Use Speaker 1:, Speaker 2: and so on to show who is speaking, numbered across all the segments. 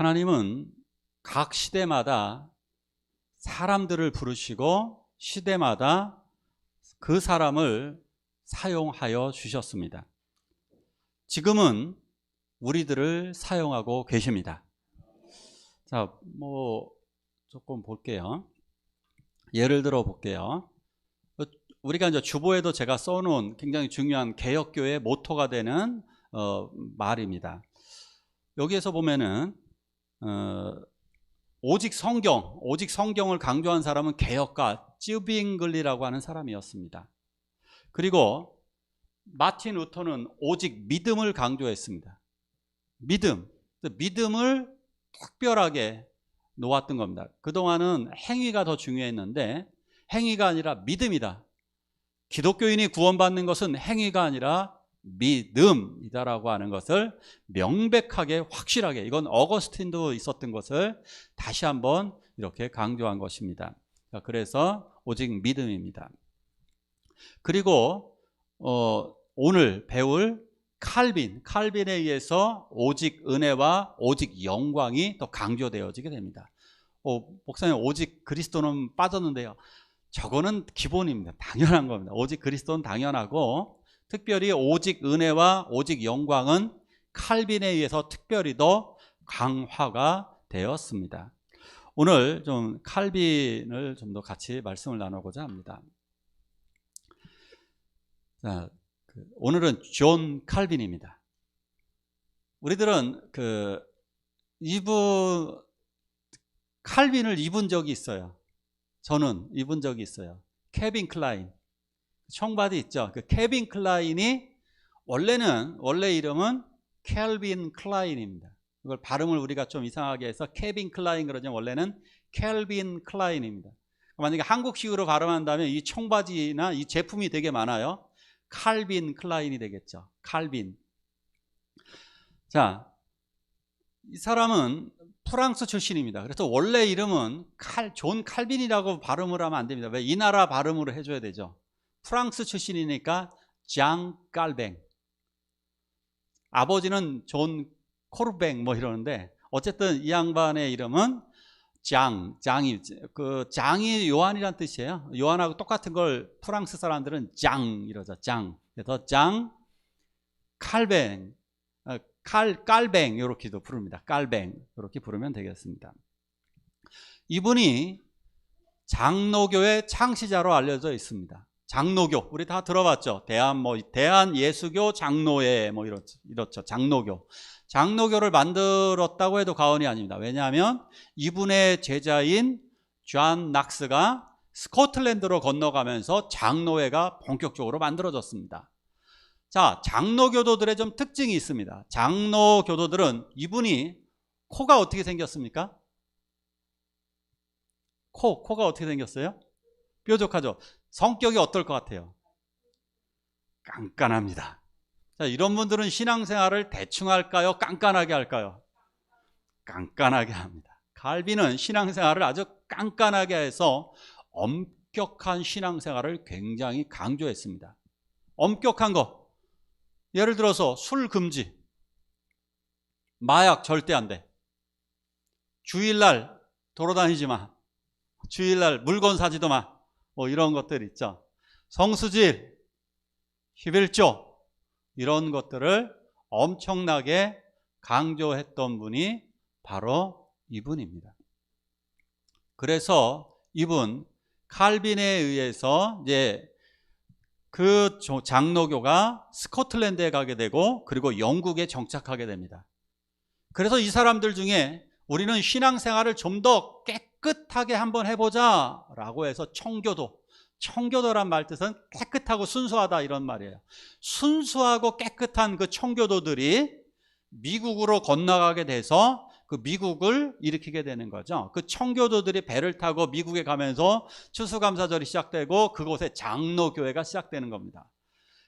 Speaker 1: 하나님은 각 시대마다 사람들을 부르시고 시대마다 그 사람을 사용하여 주셨습니다. 지금은 우리들을 사용하고 계십니다. 자, 조금 볼게요. 예를 들어 볼게요. 우리가 이제 주보에도 제가 써놓은 굉장히 중요한 개혁교회의 모토가 되는 말입니다. 여기에서 보면은 오직 성경을 강조한 사람은 개혁가 쯔빙글리라고 하는 사람이었습니다. 그리고 마틴 루터는 오직 믿음을 강조했습니다. 믿음을 특별하게 놓았던 겁니다. 그동안은 행위가 더 중요했는데 행위가 아니라 믿음이다. 기독교인이 구원받는 것은 행위가 아니라 믿음이다라고 하는 것을 명백하게 확실하게, 이건 어거스틴도 있었던 것을 다시 한번 이렇게 강조한 것입니다. 그래서 오직 믿음입니다. 그리고 오늘 배울 칼빈에 의해서 오직 은혜와 오직 영광이 더 강조되어지게 됩니다. 목사님, 오직 그리스도는 빠졌는데요. 저거는 기본입니다. 당연한 겁니다. 오직 그리스도는 당연하고, 특별히 오직 은혜와 오직 영광은 칼빈에 의해서 특별히 더 강화가 되었습니다. 오늘 좀 칼빈을 좀 더 같이 말씀을 나누고자 합니다. 자, 오늘은 존 칼빈입니다. 우리들은 칼빈을 입은 적이 있어요. 저는 입은 적이 있어요. 케빈 클라인 청바지 있죠. 그 케빈 클라인이 원래 이름은 켈빈 클라인입니다. 이걸 발음을 우리가 좀 이상하게 해서 케빈 클라인 그러죠. 원래는 켈빈 클라인입니다. 만약에 한국식으로 발음한다면 이 청바지나 이 제품이 되게 많아요. 칼빈 클라인이 되겠죠. 칼빈. 자, 이 사람은 프랑스 출신입니다. 그래서 원래 이름은 존 칼빈이라고 발음을 하면 안 됩니다. 왜? 이 나라 발음으로 해줘야 되죠. 프랑스 출신이니까 장 깔뱅. 아버지는 존 코르뱅 이러는데, 어쨌든 이 양반의 이름은 장이 요한이란 뜻이에요. 요한하고 똑같은 걸 프랑스 사람들은 장 이러죠. 장. 그래서 장 칼뱅, 깔뱅 이렇게도 부릅니다. 깔뱅 이렇게 부르면 되겠습니다. 이분이 장로교의 창시자로 알려져 있습니다. 장로교 우리 다 들어봤죠. 대한 예수교 장로회 이렇죠. 장로교를 만들었다고 해도 과언이 아닙니다. 왜냐하면 이분의 제자인 존 낙스가 스코틀랜드로 건너가면서 장로회가 본격적으로 만들어졌습니다. 자, 장로교도들의 좀 특징이 있습니다. 장로교도들은 이분이 코가 어떻게 생겼습니까? 코가 어떻게 생겼어요? 뾰족하죠. 성격이 어떨 것 같아요? 깐깐합니다. 자, 이런 분들은 신앙생활을 대충 할까요? 깐깐하게 할까요? 깐깐하게 합니다. 칼빈은 신앙생활을 아주 깐깐하게 해서 엄격한 신앙생활을 굉장히 강조했습니다. 엄격한 거, 예를 들어서 술 금지, 마약 절대 안 돼, 주일날 돌아다니지 마, 주일날 물건 사지도 마, 이런 것들 있죠. 성수질, 11조 이런 것들을 엄청나게 강조했던 분이 바로 이분입니다. 그래서 이분 칼빈에 의해서 이제 그 장로교가 스코틀랜드에 가게 되고, 그리고 영국에 정착하게 됩니다. 그래서 이 사람들 중에 우리는 신앙생활을 좀 더 깨끗하게 한번 해보자 라고 해서 청교도란 말 뜻은 깨끗하고 순수하다 이런 말이에요. 순수하고 깨끗한 그 청교도들이 미국으로 건너가게 돼서 그 미국을 일으키게 되는 거죠. 그 청교도들이 배를 타고 미국에 가면서 추수감사절이 시작되고 그곳에 장로교회가 시작되는 겁니다.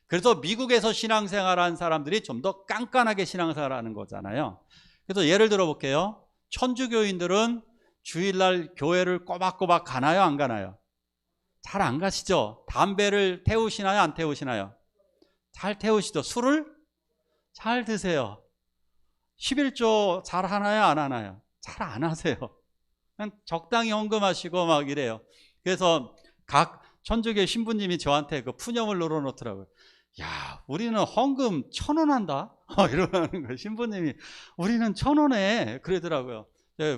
Speaker 1: 그래서 미국에서 신앙생활하는 사람들이 좀 더 깐깐하게 신앙생활하는 거잖아요. 그래서 예를 들어 볼게요. 천주교인들은 주일날 교회를 꼬박꼬박 가나요? 안 가나요? 잘 안 가시죠? 담배를 태우시나요? 안 태우시나요? 잘 태우시죠? 술을 잘 드세요. 11조 잘 하나요? 안 하나요? 잘 안 하세요. 그냥 적당히 헌금하시고 막 이래요. 그래서 각 천주교 신부님이 저한테 그 푸념을 늘어놓더라고요. 야, 우리는 헌금 1,000원 한다? 이러는 거예요. 신부님이 우리는 1,000원에 그러더라고요.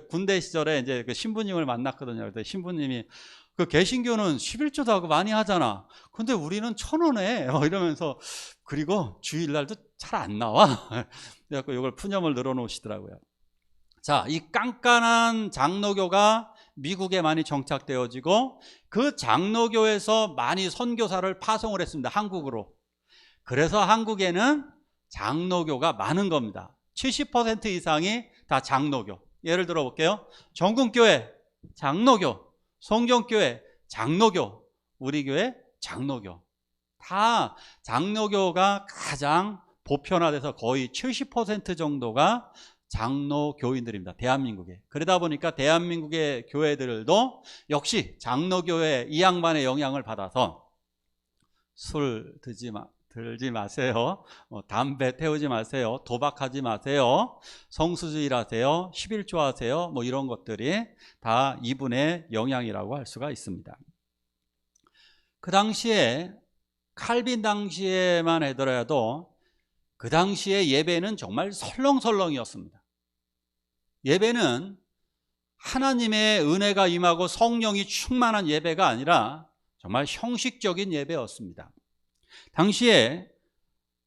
Speaker 1: 군대 시절에 이제 그 신부님을 만났거든요. 그때 신부님이 그 개신교는 11조도 하고 많이 하잖아. 근데 우리는 1,000원에 이러면서 그리고 주일날도 잘 안 나와. 그래서 이걸 푸념을 늘어놓으시더라고요. 자, 이 깐깐한 장로교가 미국에 많이 정착되어지고 그 장로교에서 많이 선교사를 파송을 했습니다. 한국으로. 그래서 한국에는 장로교가 많은 겁니다. 70% 이상이 다 장로교. 예를 들어 볼게요. 전국교회 장로교, 성경교회 장로교, 우리 교회 장로교. 다 장로교가 가장 보편화돼서 거의 70% 정도가 장로교인들입니다. 대한민국에. 그러다 보니까 대한민국의 교회들도 역시 장로교회 이 양반의 영향을 받아서 술 들지 마세요. 담배 태우지 마세요. 도박하지 마세요. 성수주의를 하세요. 11조 하세요. 뭐 이런 것들이 다 이분의 영향이라고 할 수가 있습니다. 그 당시에 칼빈 당시에만 하더라도 그 당시에 예배는 정말 설렁설렁이었습니다. 예배는 하나님의 은혜가 임하고 성령이 충만한 예배가 아니라 정말 형식적인 예배였습니다. 당시에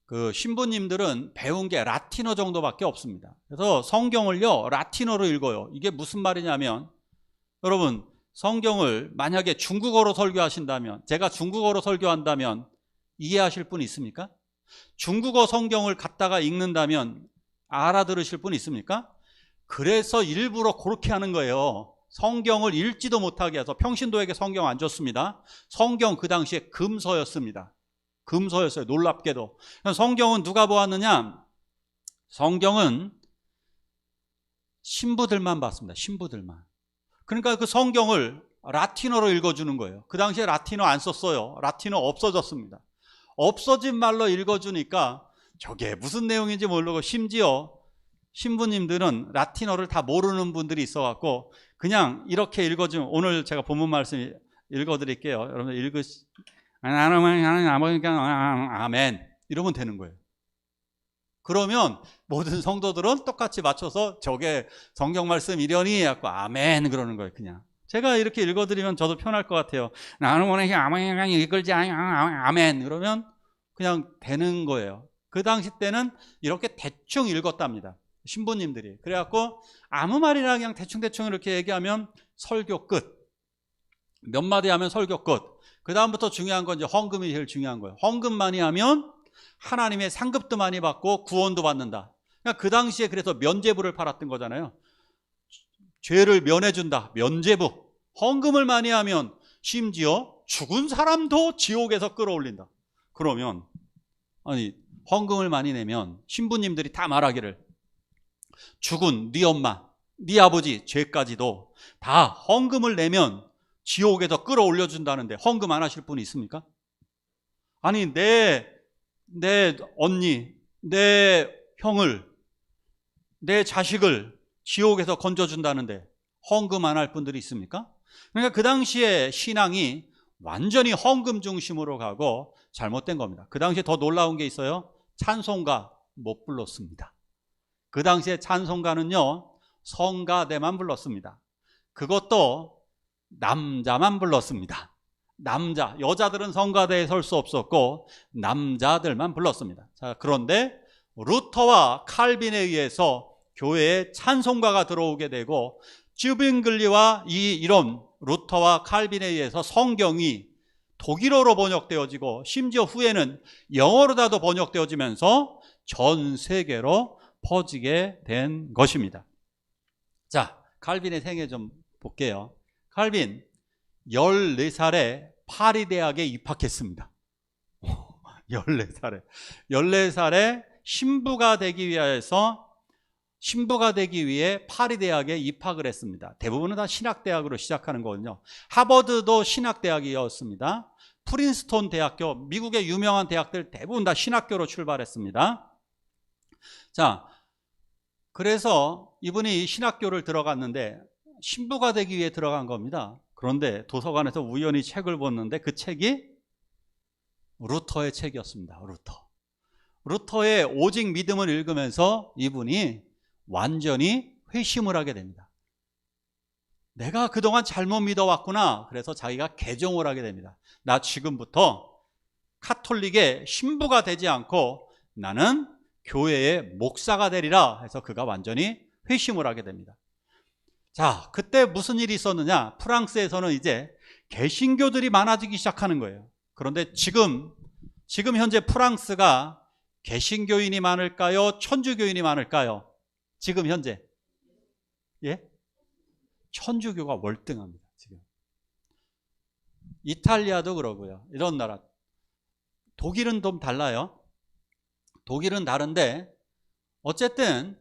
Speaker 1: 그 신부님들은 배운 게 라틴어 정도밖에 없습니다. 그래서 성경을요 라틴어로 읽어요. 이게 무슨 말이냐면, 여러분 성경을 만약에 중국어로 설교하신다면, 제가 중국어로 설교한다면 이해하실 분 있습니까? 중국어 성경을 갖다가 읽는다면 알아들으실 분 있습니까? 그래서 일부러 그렇게 하는 거예요. 성경을 읽지도 못하게 해서. 평신도에게 성경 안 줬습니다. 성경 그 당시에 금서였습니다. 금서였어요. 놀랍게도. 성경은 누가 보았느냐? 성경은 신부들만 봤습니다. 신부들만. 그러니까 그 성경을 라틴어로 읽어주는 거예요. 그 당시에 라틴어 안 썼어요. 라틴어 없어졌습니다. 없어진 말로 읽어주니까 저게 무슨 내용인지 모르고, 심지어 신부님들은 라틴어를 다 모르는 분들이 있어갖고 그냥 이렇게 읽어주면, 오늘 제가 본문 말씀 읽어드릴게요. 여러분들 아멘 이러면 되는 거예요. 그러면 모든 성도들은 똑같이 맞춰서 저게 성경 말씀 이려니 하고 아멘 그러는 거예요. 그냥 제가 이렇게 읽어드리면 저도 편할 것 같아요. 나는 원래 아멘 읽을지 아멘 그러면 그냥 되는 거예요. 그 당시 때는 이렇게 대충 읽었답니다. 신부님들이. 그래갖고 아무 말이나 그냥 대충 이렇게 얘기하면 설교 끝. 몇 마디 하면 설교 끝. 그 다음부터 중요한 건 이제 헌금이 제일 중요한 거예요. 헌금 많이 하면 하나님의 상급도 많이 받고 구원도 받는다. 그러니까 그 당시에 그래서 면죄부를 팔았던 거잖아요. 죄를 면해준다. 면죄부. 헌금을 많이 하면 심지어 죽은 사람도 지옥에서 끌어올린다. 그러면 아니 헌금을 많이 내면 신부님들이 다 말하기를 죽은 네 엄마, 네 아버지 죄까지도 다 헌금을 내면 지옥에서 끌어올려준다는데 헌금 안 하실 분이 있습니까? 아니 내 언니, 내 형을, 내 자식을 지옥에서 건져준다는데 헌금 안 할 분들이 있습니까? 그러니까 그 당시에 신앙이 완전히 헌금 중심으로 가고 잘못된 겁니다. 그 당시에 더 놀라운 게 있어요. 찬송가 못 불렀습니다. 그 당시에 찬송가는요 성가대만 불렀습니다. 그것도 남자만 불렀습니다. 남자, 여자들은 성가대에 설 수 없었고 남자들만 불렀습니다. 자, 그런데 루터와 칼빈에 의해서 교회에 찬송가가 들어오게 되고, 쯔빙글리와 이런 루터와 칼빈에 의해서 성경이 독일어로 번역되어지고 심지어 후에는 영어로다도 번역되어지면서 전 세계로 퍼지게 된 것입니다. 자, 칼빈의 생애 좀 볼게요. 칼빈 14살에 파리 대학에 입학했습니다. 14살에 신부가 되기 위해 파리 대학에 입학을 했습니다. 대부분은 다 신학대학으로 시작하는 거거든요. 하버드도 신학대학이었습니다. 프린스톤 대학교, 미국의 유명한 대학들 대부분 다 신학교로 출발했습니다. 자, 그래서 이분이 신학교를 들어갔는데 신부가 되기 위해 들어간 겁니다. 그런데 도서관에서 우연히 책을 봤는데 그 책이 루터의 책이었습니다. 루터의 오직 믿음을 읽으면서 이분이 완전히 회심을 하게 됩니다. 내가 그동안 잘못 믿어왔구나. 그래서 자기가 개종을 하게 됩니다. 나 지금부터 카톨릭의 신부가 되지 않고 나는 교회의 목사가 되리라 해서 그가 완전히 회심을 하게 됩니다. 자, 그때 무슨 일이 있었느냐? 프랑스에서는 이제 개신교들이 많아지기 시작하는 거예요. 그런데 지금 현재 프랑스가 개신교인이 많을까요? 천주교인이 많을까요? 지금 현재. 예? 천주교가 월등합니다. 지금. 이탈리아도 그러고요. 이런 나라. 독일은 좀 달라요. 독일은 다른데 어쨌든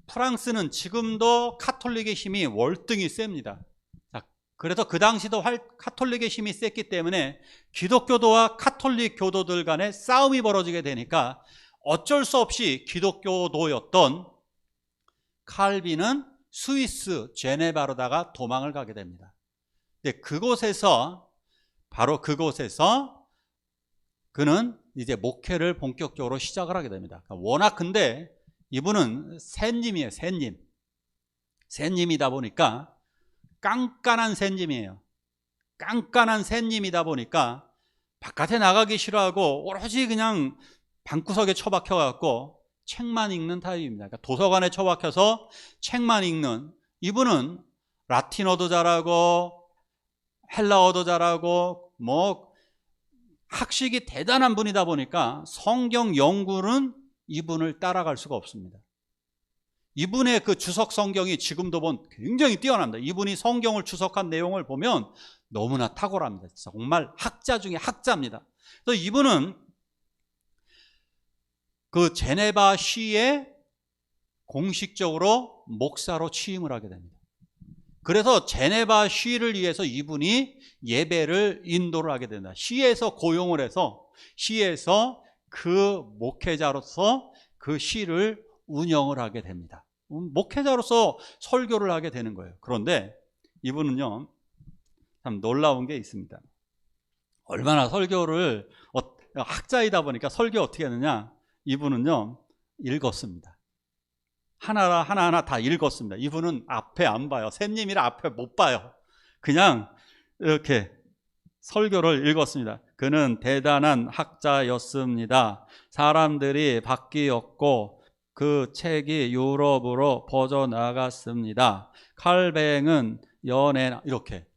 Speaker 1: 프랑스는 지금도 카톨릭의 힘이 월등히 셉니다. 자, 그래서 그 당시도 카톨릭의 힘이 셌기 때문에 기독교도와 카톨릭 교도들 간에 싸움이 벌어지게 되니까 어쩔 수 없이 기독교도였던 칼빈은 스위스 제네바로다가 도망을 가게 됩니다. 근데 바로 그곳에서 그는 이제 목회를 본격적으로 시작을 하게 됩니다. 워낙 근데 이분은 샌님이에요. 샌님이다 보니까 깐깐한 샌님이에요. 깐깐한 샌님이다 보니까 바깥에 나가기 싫어하고 오로지 그냥 방구석에 처박혀 갖고 책만 읽는 타입입니다. 그러니까 도서관에 처박혀서 책만 읽는. 이분은 라틴어도 잘하고 헬라어도 잘하고 학식이 대단한 분이다 보니까 성경 연구는 이분을 따라갈 수가 없습니다. 이분의 그 주석 성경이 지금도 보면 굉장히 뛰어납니다. 이분이 성경을 주석한 내용을 보면 너무나 탁월합니다. 정말 학자 중에 학자입니다. 그래서 이분은 그 제네바 시에 공식적으로 목사로 취임을 하게 됩니다. 그래서 제네바 시를 위해서 이분이 예배를 인도를 하게 된다. 시에서 고용을 해서 시에서 그 목회자로서 그 시를 운영을 하게 됩니다. 목회자로서 설교를 하게 되는 거예요. 그런데 이분은요, 참 놀라운 게 있습니다. 얼마나 설교를, 학자이다 보니까 설교 어떻게 하느냐, 이분은요, 읽었습니다. 하나하나 다 읽었습니다. 이분은 앞에 안 봐요. 샌님이라 앞에 못 봐요. 그냥 이렇게 설교를 읽었습니다. 그는 대단한 학자였습니다. 사람들이 바뀌었고 그 책이 유럽으로 퍼져나갔습니다. 칼뱅은 연애나 이렇게.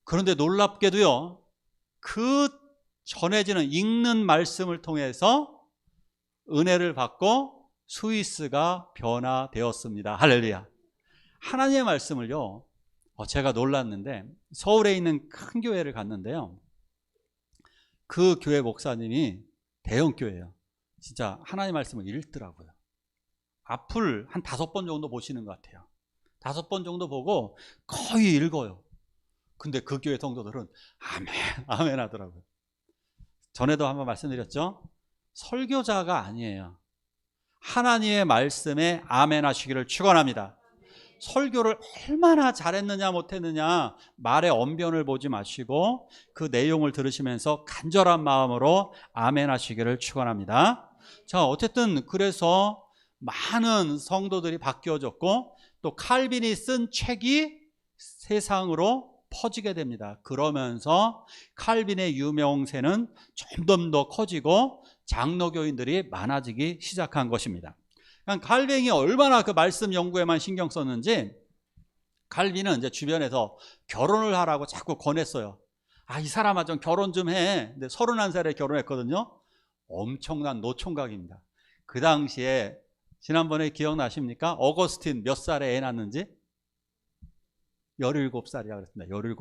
Speaker 1: 그런데 놀랍게도요, 그 전해지는 읽는 말씀을 통해서 은혜를 받고 스위스가 변화되었습니다. 할렐루야. 하나님의 말씀을요, 제가 놀랐는데 서울에 있는 큰 교회를 갔는데요, 그 교회 목사님이 대형 교회예요. 진짜 하나님의 말씀을 읽더라고요. 앞을 한 5번 정도 보시는 것 같아요. 5번 정도 보고 거의 읽어요. 근데 그 교회 성도들은 아멘, 아멘 하더라고요. 전에도 한번 말씀드렸죠? 설교자가 아니에요. 하나님의 말씀에 아멘 하시기를 축원합니다. 설교를 얼마나 잘했느냐 못했느냐 말의 언변을 보지 마시고 그 내용을 들으시면서 간절한 마음으로 아멘 하시기를 축원합니다. 자, 어쨌든 그래서 많은 성도들이 바뀌어졌고 또 칼빈이 쓴 책이 세상으로 퍼지게 됩니다. 그러면서 칼빈의 유명세는 점점 더 커지고 장로교인들이 많아지기 시작한 것입니다. 칼빈이 얼마나 그 말씀 연구에만 신경 썼는지 칼빈은 이제 주변에서 결혼을 하라고 자꾸 권했어요. 이 사람아 좀 결혼 좀 해. 근데 31살에 결혼했거든요. 엄청난 노총각입니다. 그 당시에 지난번에 기억나십니까? 어거스틴 몇 살에 애 낳았는지? 17살이라 그랬습니다. 17.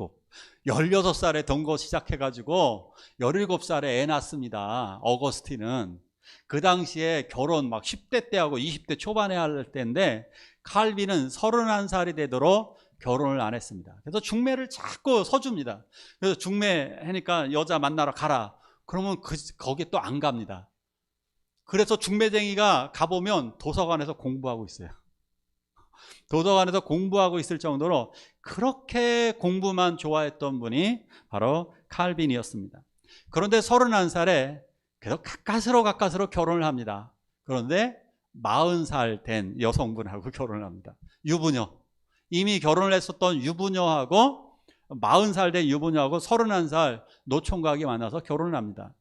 Speaker 1: 16살에 동거 시작해가지고 17살에 애 낳습니다. 어거스틴은. 그 당시에 결혼 막 10대 때하고 20대 초반에 할 때인데 칼빈은 31살이 되도록 결혼을 안 했습니다. 그래서 중매를 자꾸 서줍니다. 그래서 중매하니까 여자 만나러 가라. 그러면 거기 또 안 갑니다. 그래서 중매쟁이가 가보면 도서관에서 공부하고 있어요. 도서관에서 공부하고 있을 정도로 그렇게 공부만 좋아했던 분이 바로 칼빈이었습니다. 그런데 31살에 계속 가까스로 결혼을 합니다. 그런데 40살 된 여성분하고 결혼을 합니다. 유부녀. 이미 결혼을 했었던 유부녀하고 40살 된 유부녀하고 31살 노총각이 만나서 결혼을 합니다.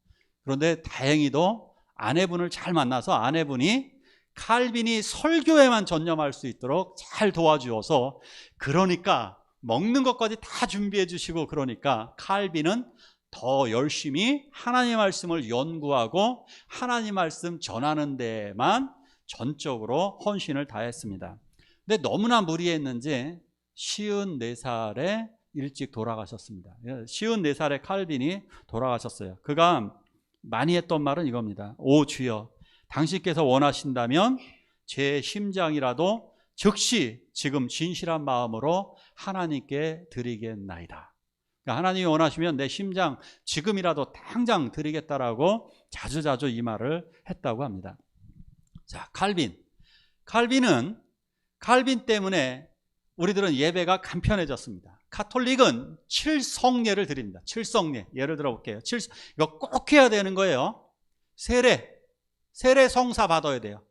Speaker 1: 그런데 다행히도 아내분을 잘 만나서 아내분이 칼빈이 설교에만 전념할 수 있도록 잘 도와주어서, 그러니까 먹는 것까지 다 준비해 주시고, 그러니까 칼빈은 더 열심히 하나님 말씀을 연구하고 하나님 말씀 전하는 데에만 전적으로 헌신을 다했습니다. 근데 너무나 무리했는지 54살에 일찍 돌아가셨습니다. 54살에 칼빈이 돌아가셨어요. 그가 많이 했던 말은 이겁니다. 오 주여, 당신께서 원하신다면 제 심장이라도 즉시 지금 진실한 마음으로 하나님께 드리겠나이다. 그러니까 하나님이 원하시면 내 심장 지금이라도 당장 드리겠다라고 자주자주 이 말을 했다고 합니다. 자, 칼빈 때문에 우리들은 예배가 간편해졌습니다. 가톨릭은 7성례를 드립니다. 7성례. 예를 들어 볼게요. 이거 꼭 해야 되는 거예요. 세례 성사 받아야 돼요.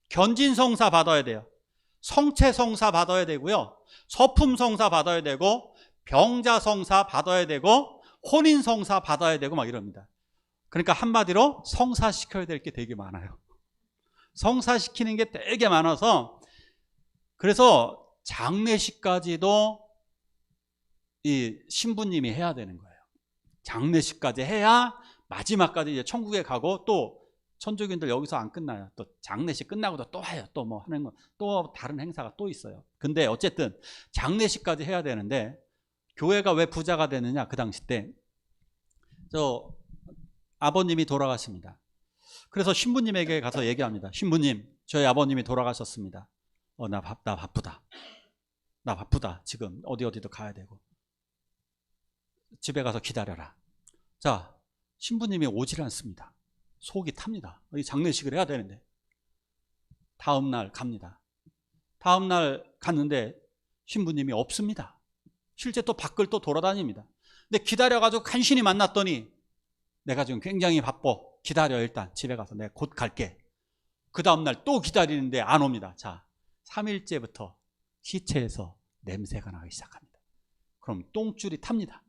Speaker 1: 견진 성사 받아야 돼요. 성체 성사 받아야 되고요. 서품 성사 받아야 되고, 병자 성사 받아야 되고, 혼인 성사 받아야 되고 막 이럽니다. 그러니까 한마디로 성사시켜야 될 게 되게 많아요. 성사시키는 게 되게 많아서, 그래서 장례식까지도 이 신부님이 해야 되는 거예요. 장례식까지 해야 마지막까지 이제 천국에 가고, 또 천주교인들 여기서 안 끝나요. 또 장례식 끝나고도 또 해요. 또 뭐 하는 거, 또 다른 행사가 또 있어요. 근데 어쨌든 장례식까지 해야 되는데, 교회가 왜 부자가 되느냐? 그 당시 때 저 아버님이 돌아가십니다. 그래서 신부님에게 가서 얘기합니다. 신부님, 저희 아버님이 돌아가셨습니다. 나 바쁘다. 나 바쁘다. 지금 어디도 가야 되고. 집에 가서 기다려라. 자, 신부님이 오질 않습니다. 속이 탑니다. 장례식을 해야 되는데. 다음 날 갑니다. 다음 날 갔는데 신부님이 없습니다. 실제 또 밖을 또 돌아다닙니다. 근데 기다려가지고 간신히 만났더니, 내가 지금 굉장히 바빠. 기다려, 일단 집에 가서 내가 곧 갈게. 그 다음날 또 기다리는데 안 옵니다. 자, 3일째부터 시체에서 냄새가 나기 시작합니다. 그럼 똥줄이 탑니다.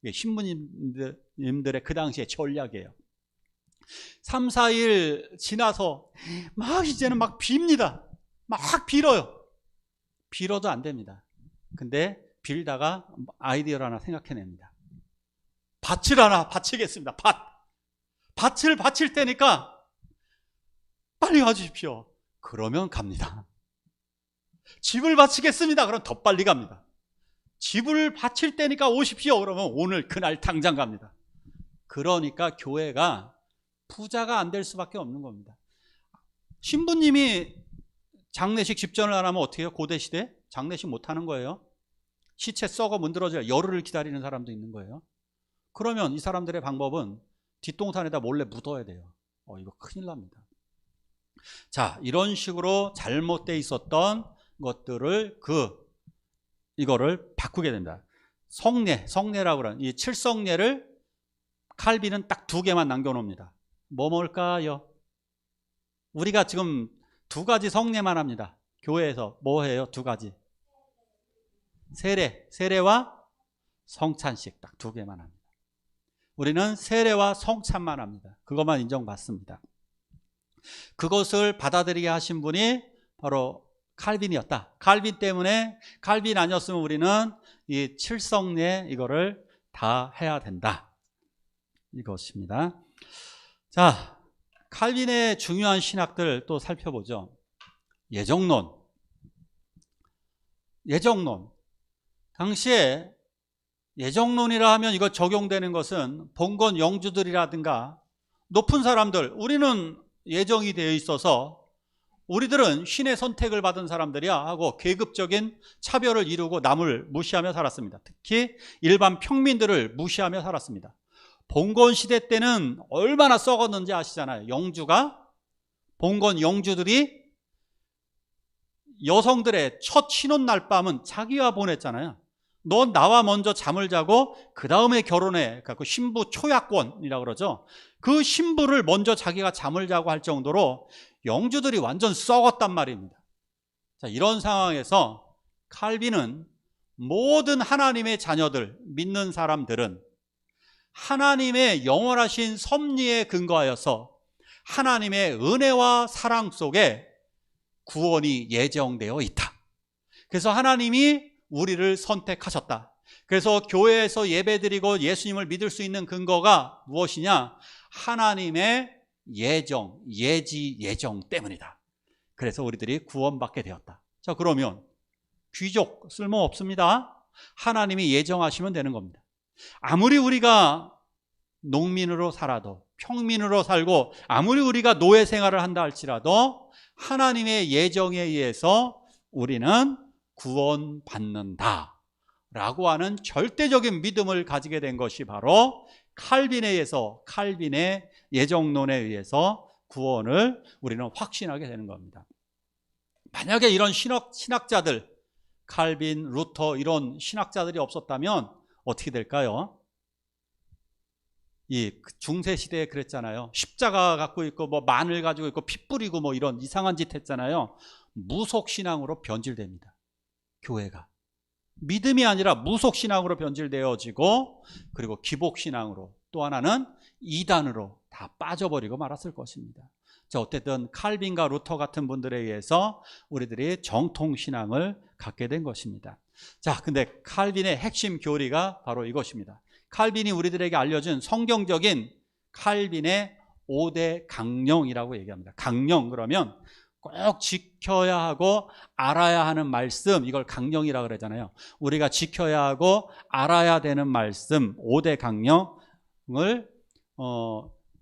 Speaker 1: 이게 신부님들의 그 당시의 전략이에요. 3, 4일 지나서 이제는 막 빕니다. 막 빌어요. 빌어도 안 됩니다. 근데 빌다가 아이디어를 하나 생각해냅니다. 밭을 하나 바치겠습니다. 밭을 바칠 테니까 빨리 와주십시오. 그러면 갑니다. 집을 바치겠습니다. 그럼 더 빨리 갑니다. 집을 바칠 때니까 오십시오. 그러면 오늘 그날 당장 갑니다. 그러니까 교회가 부자가 안 될 수밖에 없는 겁니다. 신부님이 장례식 집전을 안 하면 어떻게 해요? 고대시대 장례식 못 하는 거예요. 시체 썩어 문드러져 열흘을 기다리는 사람도 있는 거예요. 그러면 이 사람들의 방법은 뒷동산에다 몰래 묻어야 돼요. 이거 큰일 납니다. 자, 이런 식으로 잘못되어 있었던 것들을 이거를 바꾸게 됩니다. 성례라고 하는 이 7성례를 칼빈은 딱 2개만 남겨놓습니다. 뭐 뭘까요? 우리가 지금 2가지 성례만 합니다. 교회에서 뭐 해요? 2가지. 세례와 성찬식 딱 2개만 합니다. 우리는 세례와 성찬만 합니다. 그것만 인정받습니다. 그것을 받아들이게 하신 분이 바로 칼빈이었다. 칼빈 때문에, 칼빈 아니었으면 우리는 이 7성례 이거를 다 해야 된다. 이것입니다. 자, 칼빈의 중요한 신학들 또 살펴보죠. 예정론. 당시에 예정론이라 하면 이거 적용되는 것은 봉건 영주들이라든가 높은 사람들, 우리는 예정이 되어 있어서 우리들은 신의 선택을 받은 사람들이야 하고 계급적인 차별을 이루고 남을 무시하며 살았습니다. 특히 일반 평민들을 무시하며 살았습니다. 봉건 시대 때는 얼마나 썩었는지 아시잖아요. 봉건 영주들이 여성들의 첫 신혼 날 밤은 자기가 보냈잖아요. 너 나와 먼저 잠을 자고 그 다음에 결혼해. 그 신부 초약권이라고 그러죠. 그 신부를 먼저 자기가 잠을 자고 할 정도로 영주들이 완전 썩었단 말입니다. 자, 이런 상황에서 칼빈은 모든 하나님의 자녀들, 믿는 사람들은 하나님의 영원하신 섭리에 근거하여서 하나님의 은혜와 사랑 속에 구원이 예정되어 있다. 그래서 하나님이 우리를 선택하셨다. 그래서 교회에서 예배드리고 예수님을 믿을 수 있는 근거가 무엇이냐? 하나님의 예정, 예정 때문이다. 그래서 우리들이 구원받게 되었다. 자, 그러면 귀족 쓸모없습니다. 하나님이 예정하시면 되는 겁니다. 아무리 우리가 농민으로 살아도, 평민으로 살고, 아무리 우리가 노예 생활을 한다 할지라도 하나님의 예정에 의해서 우리는 구원받는다 라고 하는 절대적인 믿음을 가지게 된 것이 바로 칼빈에 의해서, 칼빈의 예정론에 의해서 구원을 우리는 확신하게 되는 겁니다. 만약에 이런 신학자들, 칼빈, 루터 이런 신학자들이 없었다면 어떻게 될까요? 이 중세 시대에 그랬잖아요. 십자가 갖고 있고 뭐 마늘 가지고 있고 피 뿌리고 뭐 이런 이상한 짓 했잖아요. 무속신앙으로 변질됩니다. 교회가 믿음이 아니라 무속신앙으로 변질되어지고, 그리고 기복신앙으로, 또 하나는 이단으로 다 빠져버리고 말았을 것입니다. 자, 어쨌든 칼빈과 루터 같은 분들에 의해서 우리들이 정통신앙을 갖게 된 것입니다. 자, 근데 칼빈의 핵심 교리가 바로 이것입니다. 칼빈이 우리들에게 알려준 성경적인 칼빈의 5대 강령이라고 얘기합니다. 강령 그러면 꼭 지켜야 하고 알아야 하는 말씀, 이걸 강령이라고 그러잖아요. 우리가 지켜야 하고 알아야 되는 말씀 5대 강령을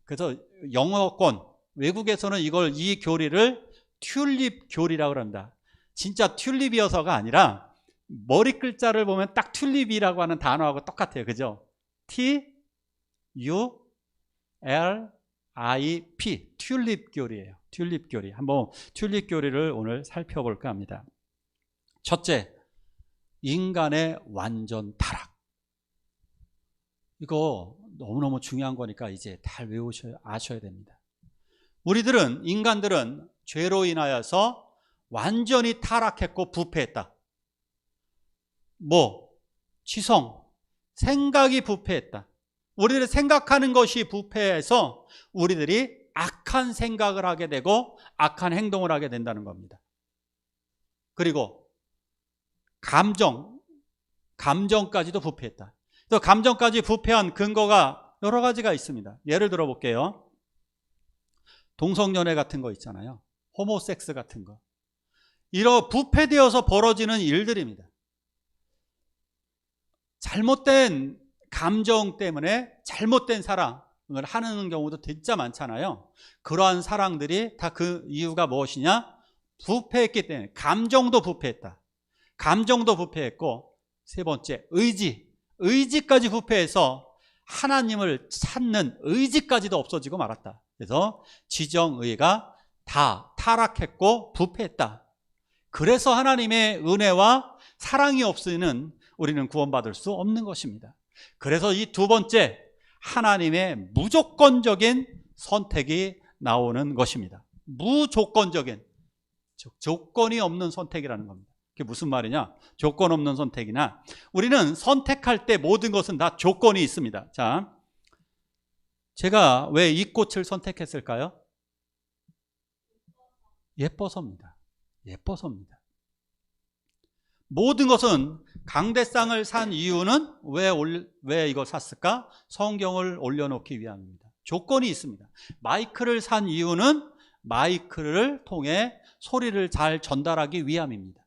Speaker 1: 그래서 영어권 외국에서는 이 교리를 튤립 교리라고 합니다. 진짜 튤립이어서가 아니라 머리 글자를 보면 딱 튤립이라고 하는 단어하고 똑같아요. 그죠? T, U, L, I, P. 튤립 교리예요. 튤립 교리. 한번 튤립 교리를 오늘 살펴볼까 합니다. 첫째, 인간의 완전 타락. 이거 너무너무 중요한 거니까 이제 잘 아셔야 됩니다. 인간들은 죄로 인하여서 완전히 타락했고 부패했다. 지성, 생각이 부패했다. 우리들이 생각하는 것이 부패해서 우리들이 악한 생각을 하게 되고 악한 행동을 하게 된다는 겁니다. 그리고 감정까지도 부패했다. 그래서 감정까지 부패한 근거가 여러 가지가 있습니다. 예를 들어 볼게요. 동성연애 같은 거 있잖아요. 호모섹스 같은 거. 이런 부패되어서 벌어지는 일들입니다. 잘못된 감정 때문에 잘못된 사랑을 하는 경우도 진짜 많잖아요. 그러한 사랑들이 다 그 이유가 무엇이냐? 부패했기 때문에. 감정도 부패했다. 감정도 부패했고, 세 번째, 의지까지 부패해서 하나님을 찾는 의지까지도 없어지고 말았다. 그래서 지정의가 다 타락했고 부패했다. 그래서 하나님의 은혜와 사랑이 없으면 우리는 구원받을 수 없는 것입니다. 그래서 이 두 번째, 하나님의 무조건적인 선택이 나오는 것입니다. 무조건적인, 조건이 없는 선택이라는 겁니다. 그게 무슨 말이냐? 조건 없는 선택이나, 우리는 선택할 때 모든 것은 다 조건이 있습니다. 자, 제가 왜 이 꽃을 선택했을까요? 예뻐서입니다. 예뻐서입니다. 모든 것은 강대상을 산 이유는 왜 이거 샀을까? 성경을 올려놓기 위함입니다. 조건이 있습니다. 마이크를 산 이유는 마이크를 통해 소리를 잘 전달하기 위함입니다.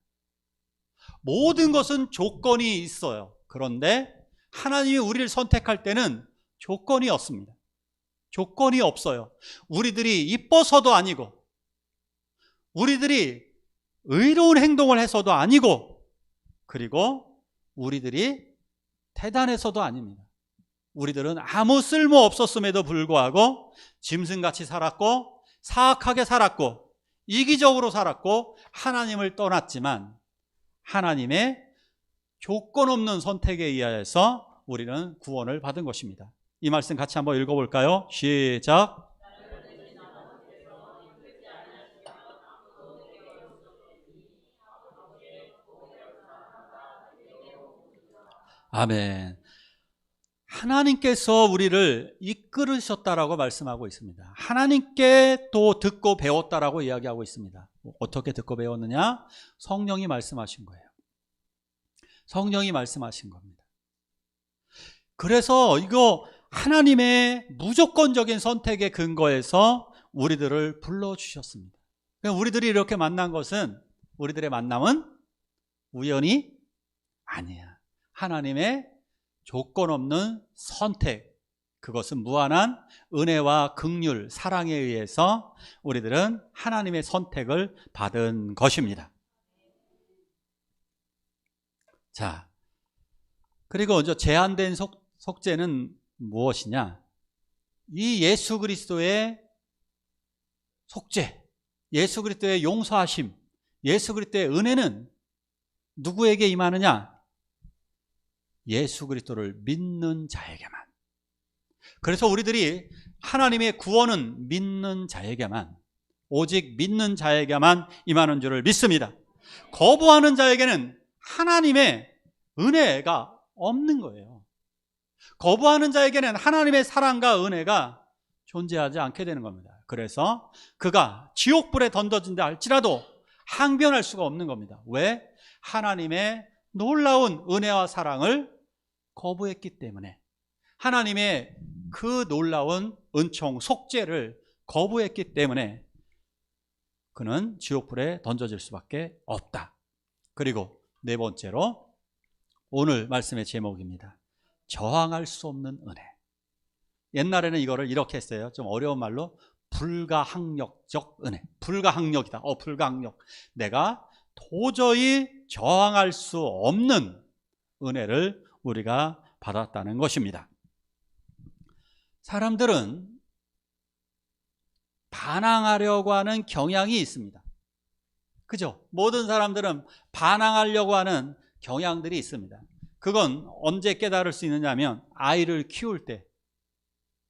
Speaker 1: 모든 것은 조건이 있어요. 그런데 하나님이 우리를 선택할 때는 조건이 없습니다. 조건이 없어요. 우리들이 이뻐서도 아니고, 우리들이 의로운 행동을 해서도 아니고, 그리고 우리들이 대단해서도 아닙니다. 우리들은 아무 쓸모 없었음에도 불구하고 짐승같이 살았고 사악하게 살았고 이기적으로 살았고 하나님을 떠났지만 하나님의 조건 없는 선택에 의하여서 우리는 구원을 받은 것입니다. 이 말씀 같이 한번 읽어볼까요? 시작. 아멘. 하나님께서 우리를 이끌으셨다라고 말씀하고 있습니다. 하나님께 또 듣고 배웠다라고 이야기하고 있습니다. 어떻게 듣고 배웠느냐? 성령이 말씀하신 거예요. 성령이 말씀하신 겁니다. 그래서 이거 하나님의 무조건적인 선택의 근거에서 우리들을 불러주셨습니다. 우리들이 이렇게 만난 것은, 우리들의 만남은 우연이 아니야. 하나님의 조건 없는 선택, 그것은 무한한 은혜와 긍휼, 사랑에 의해서 우리들은 하나님의 선택을 받은 것입니다. 자, 그리고 이제 제한된 속죄는 무엇이냐? 이 예수 그리스도의 속죄, 예수 그리스도의 용서하심, 예수 그리스도의 은혜는 누구에게 임하느냐? 예수 그리스도를 믿는 자에게만. 그래서 우리들이 하나님의 구원은 믿는 자에게만, 오직 믿는 자에게만 임하는 줄을 믿습니다. 거부하는 자에게는 하나님의 은혜가 없는 거예요. 거부하는 자에게는 하나님의 사랑과 은혜가 존재하지 않게 되는 겁니다. 그래서 그가 지옥불에 던져진다 할지라도 항변할 수가 없는 겁니다. 왜? 하나님의 놀라운 은혜와 사랑을 거부했기 때문에, 하나님의 그 놀라운 은총, 속죄를 거부했기 때문에 그는 지옥불에 던져질 수밖에 없다. 그리고 네 번째로 오늘 말씀의 제목입니다. 저항할 수 없는 은혜. 옛날에는 이거를 이렇게 했어요. 좀 어려운 말로 불가항력적 은혜. 불가항력이다. 불가항력. 내가 도저히 저항할 수 없는 은혜를 우리가 받았다는 것입니다. 사람들은 반항하려고 하는 경향이 있습니다. 그죠? 모든 사람들은 반항하려고 하는 경향들이 있습니다. 그건 언제 깨달을 수 있느냐면 아이를 키울 때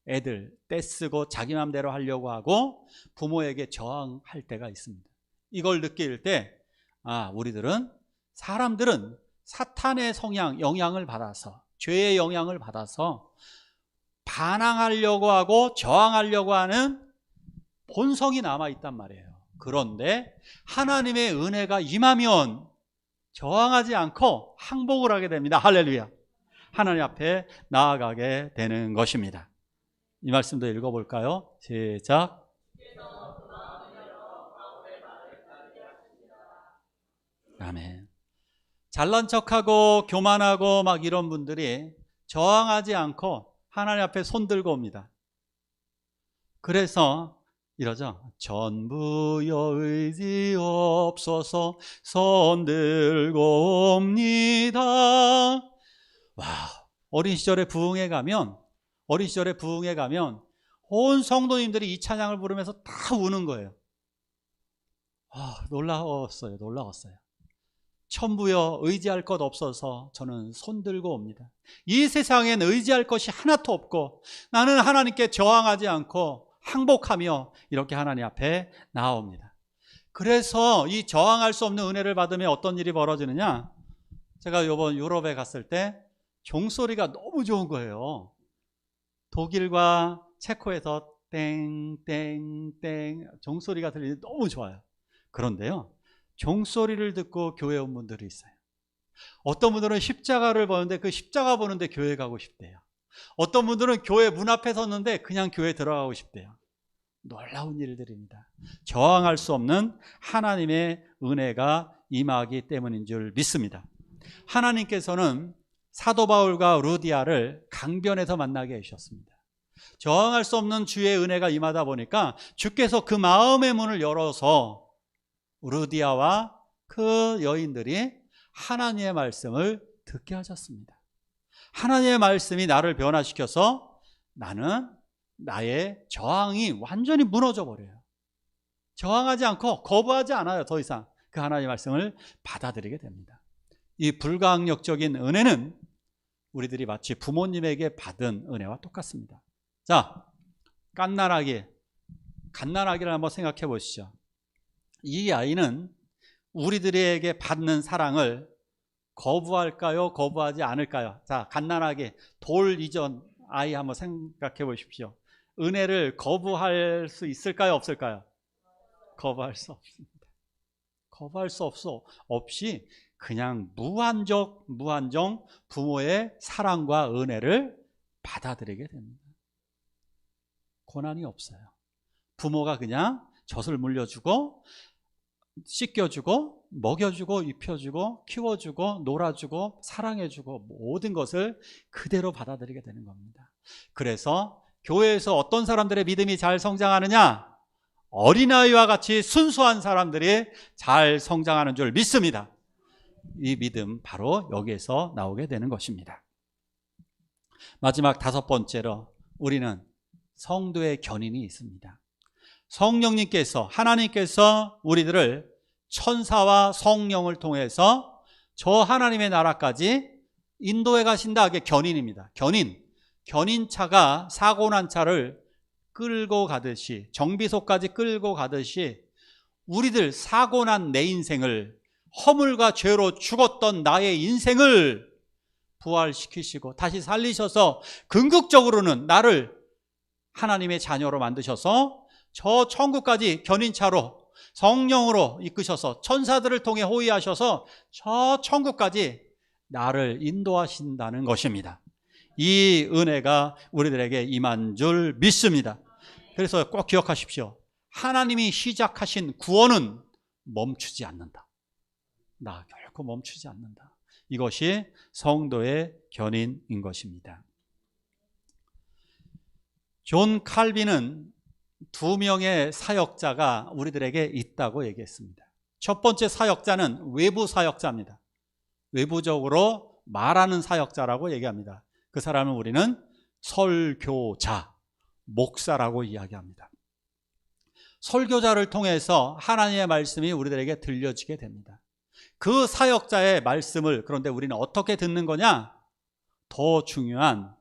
Speaker 1: 애들 떼쓰고 자기 마음대로 하려고 하고 부모에게 저항할 때가 있습니다. 이걸 느낄 때 우리들은, 사람들은 사탄의 성향, 영향을 받아서, 죄의 영향을 받아서 반항하려고 하고 저항하려고 하는 본성이 남아있단 말이에요. 그런데 하나님의 은혜가 임하면 저항하지 않고 항복을 하게 됩니다. 할렐루야. 하나님 앞에 나아가게 되는 것입니다. 이 말씀도 읽어볼까요? 시작. 아멘. 잘난 척하고 교만하고 막 이런 분들이 저항하지 않고 하나님 앞에 손 들고 옵니다. 그래서 이러죠. 전부여 의지 없어서 손 들고 옵니다. 어린 시절에 부흥회 가면 온 성도님들이 이 찬양을 부르면서 다 우는 거예요. 놀라웠어요. 천부여 의지할 것 없어서 저는 손 들고 옵니다. 이 세상엔 의지할 것이 하나도 없고 나는 하나님께 저항하지 않고 항복하며 이렇게 하나님 앞에 나옵니다. 그래서 이 저항할 수 없는 은혜를 받으면 어떤 일이 벌어지느냐? 제가 이번 유럽에 갔을 때 종소리가 너무 좋은 거예요. 독일과 체코에서 땡땡땡 종소리가 들리니 너무 좋아요. 그런데요, 종소리를 듣고 교회 온 분들이 있어요. 어떤 분들은 십자가를 보는데 그 십자가 보는데 교회 가고 싶대요. 어떤 분들은 교회 문 앞에 섰는데 그냥 교회 들어가고 싶대요. 놀라운 일들입니다. 저항할 수 없는 하나님의 은혜가 임하기 때문인 줄 믿습니다. 하나님께서는 사도 바울과 루디아를 강변에서 만나게 해주셨습니다. 저항할 수 없는 주의 은혜가 임하다 보니까 주께서 그 마음의 문을 열어서 루디아와 그 여인들이 하나님의 말씀을 듣게 하셨습니다. 하나님의 말씀이 나를 변화시켜서 나는 나의 저항이 완전히 무너져 버려요. 저항하지 않고 거부하지 않아요. 더 이상 그 하나님의 말씀을 받아들이게 됩니다. 이 불가항력적인 은혜는 우리들이 마치 부모님에게 받은 은혜와 똑같습니다. 자, 갓난아기를 한번 생각해 보시죠. 이 아이는 우리들에게 받는 사랑을 거부할까요? 거부하지 않을까요? 자, 갓난아기, 돌 이전 아이 한번 생각해 보십시오. 은혜를 거부할 수 있을까요? 없을까요? 거부할 수 없습니다. 거부할 수 없이 그냥 무한정 부모의 사랑과 은혜를 받아들이게 됩니다. 고난이 없어요. 부모가 그냥 젖을 물려주고 씻겨주고 먹여주고 입혀주고 키워주고 놀아주고 사랑해주고 모든 것을 그대로 받아들이게 되는 겁니다. 그래서 교회에서 어떤 사람들의 믿음이 잘 성장하느냐? 어린아이와 같이 순수한 사람들이 잘 성장하는 줄 믿습니다. 이 믿음 바로 여기에서 나오게 되는 것입니다. 마지막 5번째로 우리는 성도의 견인이 있습니다. 성령님께서, 하나님께서 우리들을 천사와 성령을 통해서 저 하나님의 나라까지 인도해 가신다. 이게 견인입니다. 견인차가 사고 난 차를 끌고 가듯이, 정비소까지 끌고 가듯이 우리들 사고 난 내 인생을, 허물과 죄로 죽었던 나의 인생을 부활시키시고 다시 살리셔서 궁극적으로는 나를 하나님의 자녀로 만드셔서 저 천국까지 견인차로 성령으로 이끄셔서 천사들을 통해 호위하셔서 저 천국까지 나를 인도하신다는 것입니다. 이 은혜가 우리들에게 임한 줄 믿습니다. 그래서 꼭 기억하십시오. 하나님이 시작하신 구원은 멈추지 않는다. 나 결코 멈추지 않는다. 이것이 성도의 견인인 것입니다. 존 칼빈은 2명의 사역자가 우리들에게 있다고 얘기했습니다. 첫 번째 사역자는 외부 사역자입니다. 외부적으로 말하는 사역자라고 얘기합니다. 그 사람은 우리는 설교자, 목사라고 이야기합니다. 설교자를 통해서 하나님의 말씀이 우리들에게 들려지게 됩니다. 그 사역자의 말씀을 그런데 우리는 어떻게 듣는 거냐? 더 중요한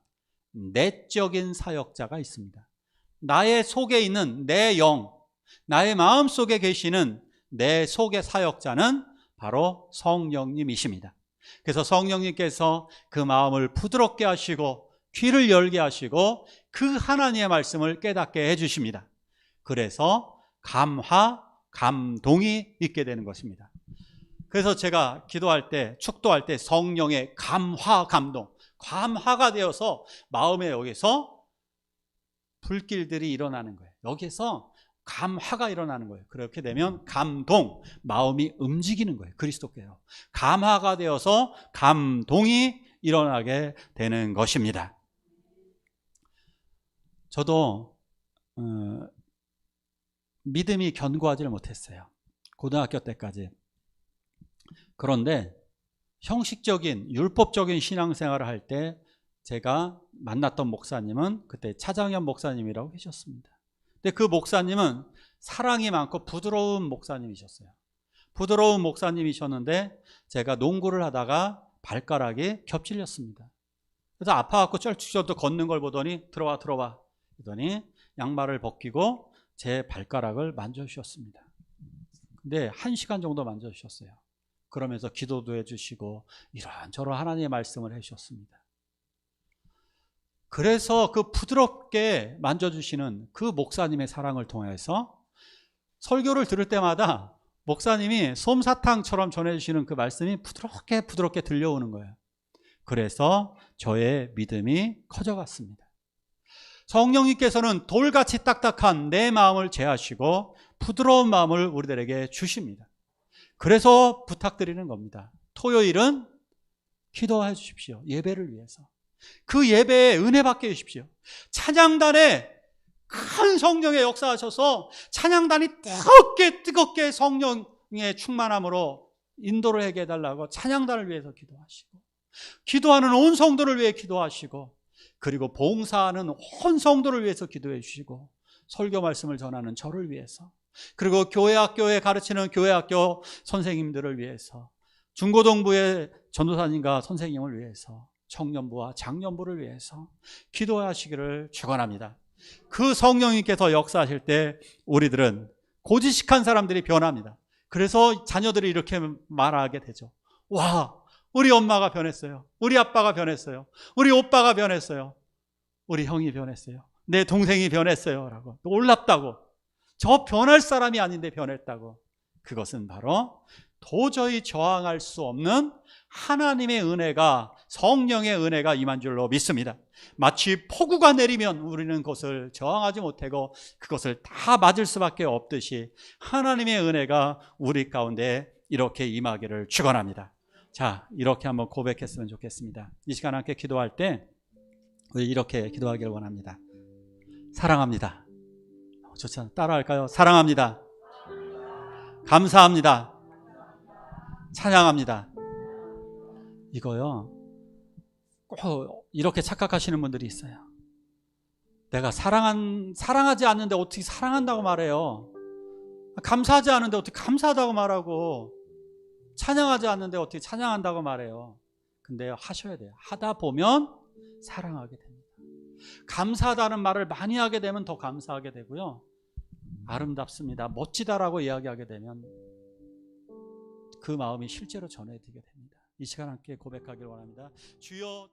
Speaker 1: 내적인 사역자가 있습니다. 나의 속에 있는 내 영, 나의 마음 속에 계시는 내 속의 사역자는 바로 성령님이십니다. 그래서 성령님께서 그 마음을 부드럽게 하시고 귀를 열게 하시고 그 하나님의 말씀을 깨닫게 해주십니다. 그래서 감동이 있게 되는 것입니다. 그래서 제가 기도할 때, 축도할 때 성령의 감화가 되어서 마음에 여기서 불길들이 일어나는 거예요. 여기서 감화가 일어나는 거예요. 그렇게 되면 감동, 마음이 움직이는 거예요. 그리스도께로 감화가 되어서 감동이 일어나게 되는 것입니다. 저도 믿음이 견고하지를 못했어요. 고등학교 때까지. 그런데 형식적인 율법적인 신앙생활을 할 때 제가 만났던 목사님은 그때 차장현 목사님이라고 계셨습니다. 근데 그 목사님은 사랑이 많고 부드러운 목사님이셨어요. 부드러운 목사님이셨는데 제가 농구를 하다가 발가락이 겹질렸습니다. 그래서 아파갖고 쩔쭉쩔쭉 걷는 걸 보더니 들어와 그러더니 양말을 벗기고 제 발가락을 만져주셨습니다. 근데 1시간 정도 만져주셨어요. 그러면서 기도도 해주시고 이런저런 하나님의 말씀을 해주셨습니다. 그래서 그 부드럽게 만져주시는 그 목사님의 사랑을 통해서 설교를 들을 때마다 목사님이 솜사탕처럼 전해주시는 그 말씀이 부드럽게 들려오는 거예요. 그래서 저의 믿음이 커져갔습니다. 성령님께서는 돌같이 딱딱한 내 마음을 제하시고 부드러운 마음을 우리들에게 주십니다. 그래서 부탁드리는 겁니다. 토요일은 기도해 주십시오. 예배를 위해서. 그 예배에 은혜 받게 해주십시오. 찬양단에 큰 성령의 역사하셔서 찬양단이 뜨겁게 성령의 충만함으로 인도를 하게 해달라고 찬양단을 위해서 기도하시고, 기도하는 온 성도를 위해 기도하시고, 그리고 봉사하는 온 성도를 위해서 기도해 주시고, 설교 말씀을 전하는 저를 위해서, 그리고 교회학교에 가르치는 교회학교 선생님들을 위해서, 중고등부의 전도사님과 선생님을 위해서, 청년부와 장년부를 위해서 기도하시기를 축원합니다. 그 성령님께서 역사하실 때 우리들은 고지식한 사람들이 변합니다. 그래서 자녀들이 이렇게 말하게 되죠. 와, 우리 엄마가 변했어요. 우리 아빠가 변했어요. 우리 오빠가 변했어요. 우리 형이 변했어요. 내 동생이 변했어요. 라고. 놀랍다고. 저 변할 사람이 아닌데 변했다고. 그것은 바로 도저히 저항할 수 없는 하나님의 은혜가, 성령의 은혜가 임한 줄로 믿습니다. 마치 폭우가 내리면 우리는 그것을 저항하지 못하고 그것을 다 맞을 수밖에 없듯이 하나님의 은혜가 우리 가운데 이렇게 임하기를 축원합니다. 자, 이렇게 한번 고백했으면 좋겠습니다. 이 시간 함께 기도할 때 우리 이렇게 기도하기를 원합니다. 사랑합니다. 좋잖아요. 따라할까요? 사랑합니다. 감사합니다. 찬양합니다. 이거요, 꼭 이렇게 착각하시는 분들이 있어요. 내가 사랑하지 않는데 어떻게 사랑한다고 말해요? 감사하지 않는데 어떻게 감사하다고 말하고, 찬양하지 않는데 어떻게 찬양한다고 말해요? 근데 하셔야 돼요. 하다 보면 사랑하게 됩니다. 감사하다는 말을 많이 하게 되면 더 감사하게 되고요, 아름답습니다, 멋지다라고 이야기하게 되면 그 마음이 실제로 전해지게 됩니다. 이 시간 함께 고백하기를 원합니다. 주여.